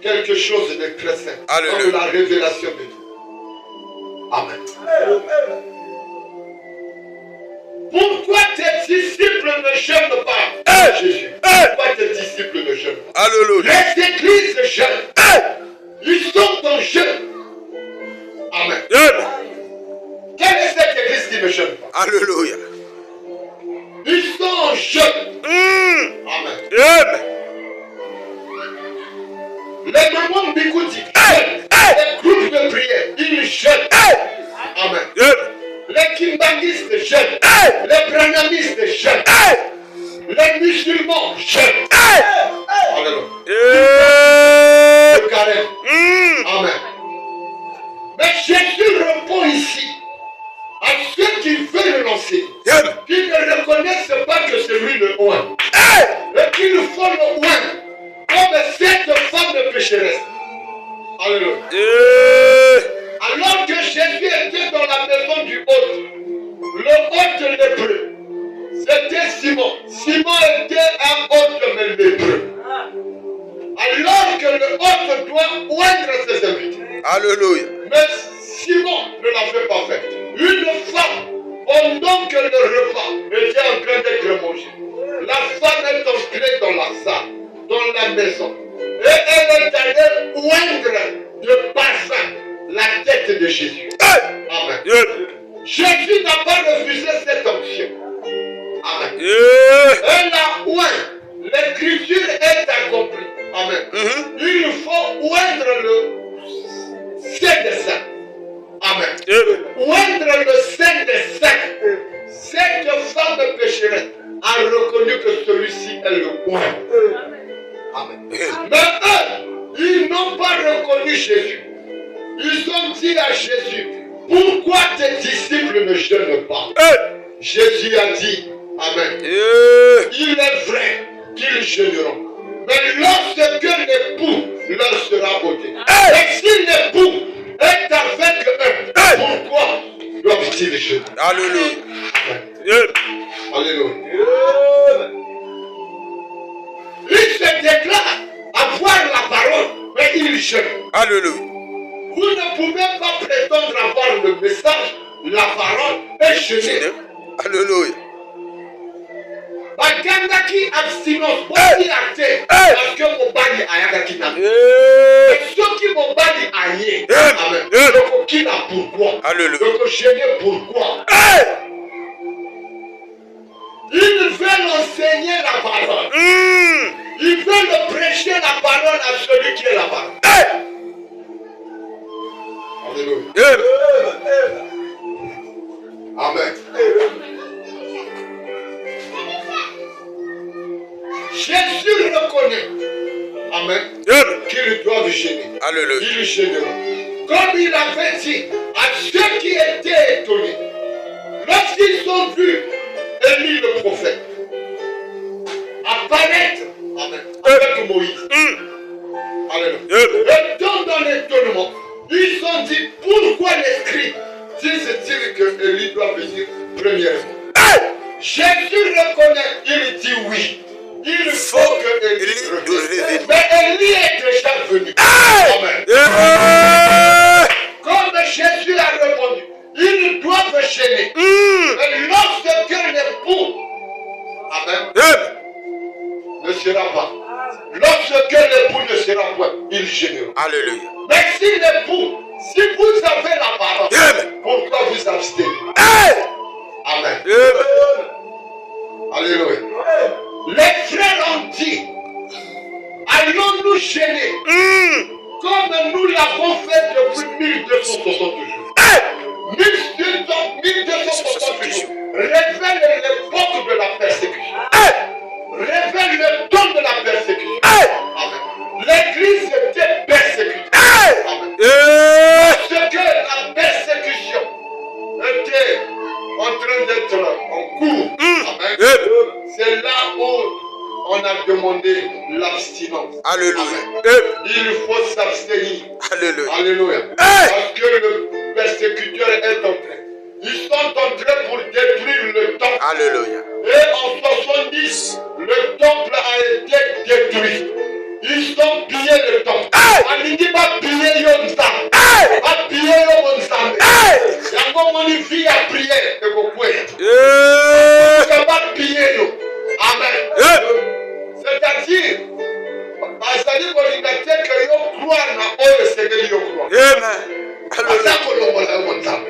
quelque chose de très simple. Alléluia. Comme la révélation de Dieu. Amen. Pourquoi tes disciples ne jeûnent pas, Jésus? Pourquoi tes disciples ne jeûnent pas? Alléluia. Les églises jeûnent. Ils sont en jeûne. Amen. Quelle est cette église qui ne jeûne pas? Alléluia. Ils sont en jeûne. Amen. Les mamans Bikoudi, les groupes de prière, ils jeûnent. Amen. Les kimbangistes jeûnent. Les branhamistes jeûnent. Les musulmans jeûnent. Alléluia. Le carême. Amen. Mais Jésus répond ici à ceux qui veulent l'enseigner, qui ne reconnaissent pas que c'est lui le oint, et qui le font le oint comme cette femme pécheresse. Alléluia. Alors que Jésus était dans la maison du hôte, le hôte lépreux, c'était Simon. Simon était un hôte mais lépreux. Alors que le hôte doit oindre ses invités. Alléluia. Mais Simon ne l'avait pas fait. Une femme, pendant que le repas était en train d'être mangé, la femme est entrée dans la salle, dans la maison, et elle est allée oindre de parfum la tête de Jésus. Amen. Jésus n'a pas refusé cette onction. Amen. Elle a oint. L'écriture est accomplie. Amen. Il faut oindre le Saint des Saints. Amen. Oindre le Saint des Saints. Cette femme pécheresse a reconnu que celui-ci est le oint. Amen. Mais eux, ils n'ont pas reconnu Jésus. Ils ont dit à Jésus, pourquoi tes disciples ne jeûnent pas? Jésus a dit, Amen. Il est vrai qu'ils jeûneront. Mais lorsque l'époux leur sera ôté, et si l'époux est avec eux, pourquoi doivent-ils jeûner? Alléluia. Alléluia. Ils se déclarent avoir la parole, mais ils jeûnent. Alléluia. Vous ne pouvez pas prétendre avoir le message, la parole et jeûner. Alléluia. Bagandaki abstinence, body acté, parce que mon body a yagaki na. Ceux qui mon body a yé, amen. Donc qui n'a pourquoi? Alléluia. Donc jeûner pourquoi? Ils veulent enseigner la parole. Ils veulent prêcher la parole à celui qui est la parole. Alléluia. Amen. Jésus reconnaît, amen, qu'ils doivent gêner. Alléluia. Ils gêneront. Comme il avait dit à ceux qui étaient étonnés, lorsqu'ils ont vu Élie le prophète apparaître, amen, avec Moïse. Alléluia. Et dans l'étonnement, ils ont dit, pourquoi les scribes disent-ils que Élie doit venir premièrement? Jésus reconnaît, il dit oui. Il faut que Élie revienne. Mais Élie est déjà venu. Amen. Comme Jésus a répondu, ils doivent gêner. Mais lorsque l'époux, amen, ne sera pas, lorsque l'époux ne sera pas, ils gêneront. Alléluia. Mais si l'époux, si vous avez la parole, pourquoi vous abstenez? Amen. Alléluia. Les frères ont dit, allons-nous gêner comme nous l'avons fait depuis 1260 jours. 1260 jours révèle l'époque de la persécution. Révèle le temps de la persécution. Amen. L'église était persécutée. Amen. Parce que la persécution était en train d'être en cours. Amen. C'est là où on a demandé l'abstinence. Alléluia. Il faut s'abstenir. Alléluia. Alléluia. Parce que le persécuteur est en train. Ils sont en train pour détruire le temple. Alléluia. Et en 70, le temple a été détruit. Ils ont pillé le temple. omoni vie à prière et vous pouvez. Yeah. Ça va piller nous. Amen. Yeah. C'est-à-dire, bazali kolinga te que yo croire na oyo esengeli yo croire. Amen. Aza kolongola yo nzambe.